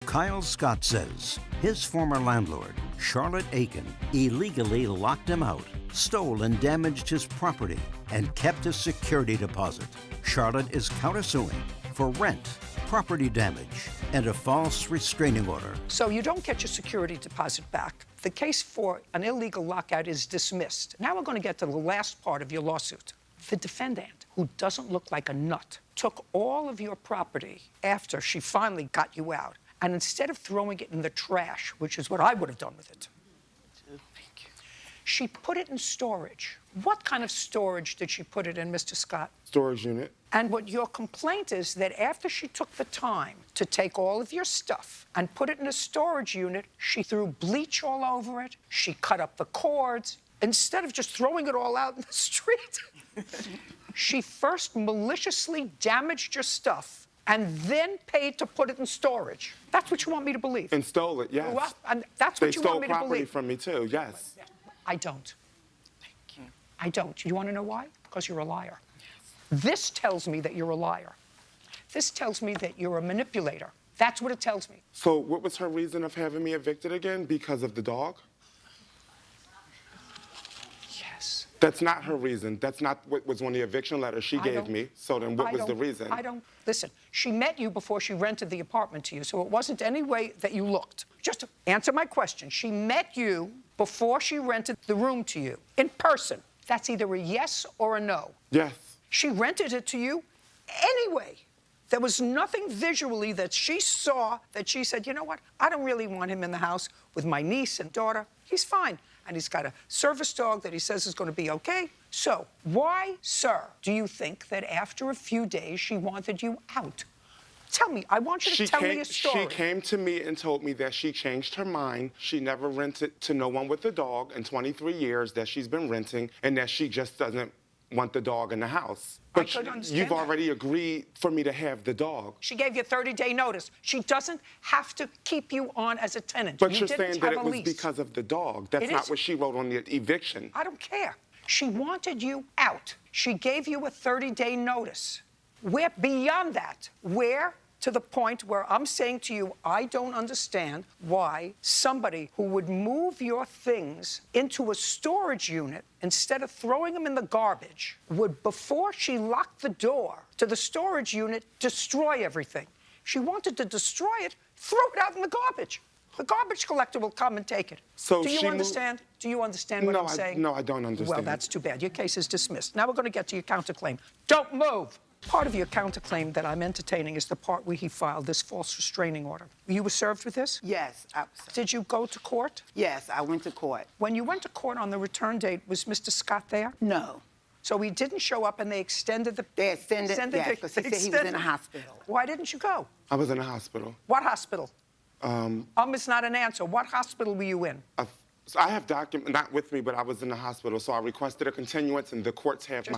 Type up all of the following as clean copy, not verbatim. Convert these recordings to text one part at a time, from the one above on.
Kyle Scott says his former landlord, Charlotte Aiken, illegally locked him out, stole and damaged his property, and kept his security deposit. Charlotte is countersuing for rent, property damage, and a false restraining order. So you don't get your security deposit back. The case for an illegal lockout is dismissed. Now we're going to get to the last part of your lawsuit. The defendant, who doesn't look like a nut, took all of your property after she finally got you out, and instead of throwing it in the trash, which is what I would have done with it, she put it in storage. What kind of storage did she put it in, Mr. Scott? Storage unit. And what your complaint is that after she took the time to take all of your stuff and put it in a storage unit, she threw bleach all over it, she cut up the cords. Instead of just throwing it all out in the street, she first maliciously damaged your stuff and then paid to put it in storage. That's what you want me to believe. And stole it, yes. Well, and that's what you want me to believe. They stole property from me too, yes. I don't. Thank you. I don't. You want to know why? Because you're a liar. Yes. This tells me that you're a liar. This tells me that you're a manipulator. That's what it tells me. So what was her reason of having me evicted again? Because of the dog? Yes. That's not her reason. That's not what was on the eviction letter she gave me. So then what was the reason? Listen, she met you before she rented the apartment to you, so it wasn't any way that you looked. Just to answer my question, she met you before she rented the room to you, in person. That's either a yes or a no. Yes. She rented it to you anyway. There was nothing visually that she saw that she said, you know what, I don't really want him in the house with my niece and daughter. He's fine. And he's got a service dog that he says is going to be okay. So why, sir, do you think that after a few days she wanted you out? Tell me. I want you to tell me a story. She came to me and told me that she changed her mind. She never rented to no one with a dog in 23 years that she's been renting, and that she just doesn't want the dog in the house. But you've already agreed for me to have the dog. She gave you a 30-day notice. She doesn't have to keep you on as a tenant. But you're saying that it was because of the dog. That's not what she wrote on the eviction. I don't care. She wanted you out. She gave you a 30-day notice. We're beyond that. We're to the point where I'm saying to you, I don't understand why somebody who would move your things into a storage unit instead of throwing them in the garbage would, before she locked the door to the storage unit, destroy everything. She wanted to destroy it, throw it out in the garbage. The garbage collector will come and take it. So do you understand? Do you understand what I'm saying? No, I don't understand. Well, that's too bad. Your case is dismissed. Now we're going to get to your counterclaim. Don't move. Part of your counterclaim that I'm entertaining is the part where he filed this false restraining order. You were served with this? Yes. Did you go to court? Yes, I went to court. When you went to court on the return date, was Mr. Scott there? No. So he didn't show up and they extended the... They extended, yes, because he said he was in a hospital. Why didn't you go? I was in a hospital. What hospital? Is not an answer. What hospital were you in? So I have documents, not with me, but I was in the hospital, so I requested a continuance, and the courts have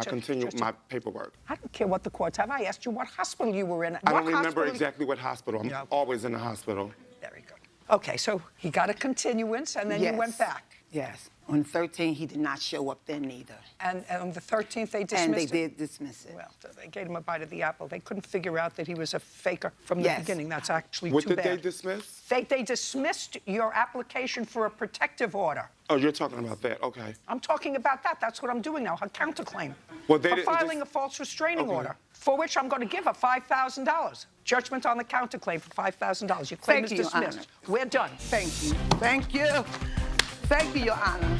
my paperwork. I don't care what the courts have. I asked you what hospital you were in. I don't remember exactly what hospital. I'm always in the hospital. Very good. Okay, so he got a continuance, and then you went back. Yes. On the 13th, he did not show up then either. And on the 13th, they dismissed And they it? did dismiss it. Well, they gave him a bite of the apple. They couldn't figure out that he was a faker from the beginning. That's actually What too bad. did they dismiss? They dismissed your application for a protective order. Oh, you're talking about that, okay. I'm talking about that. That's what I'm doing now, her counterclaim. Well, they for didn't filing a false restraining order, for which I'm going to give her $5,000. Judgment on the counterclaim for $5,000. Your claim is dismissed. We're done. Thank you. Thank you. Thank you, Your Honor.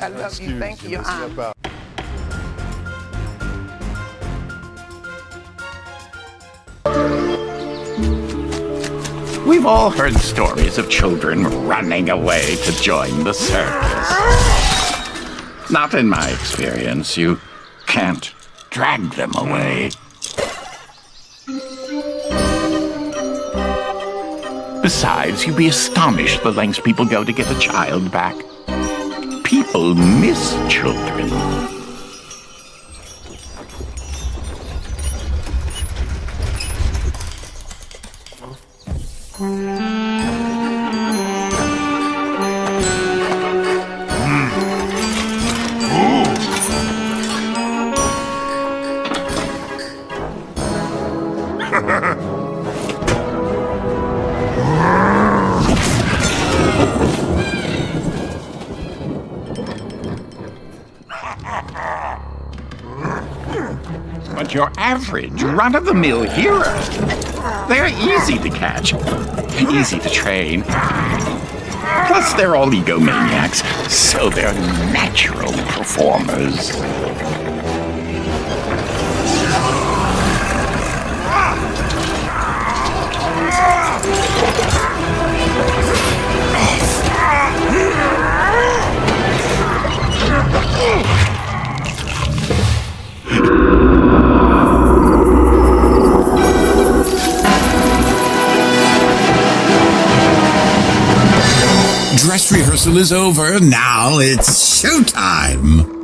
I love you. Thank you, Your Honor. We've all heard stories of children running away to join the circus. Not in my experience. You can't drag them away. Besides, you'd be astonished the lengths people go to get a child back. People miss children. But your average, run-of-the-mill hero, they're easy to catch, easy to train. Plus, they're all egomaniacs, so they're natural performers. Dress rehearsal is over. Now it's showtime.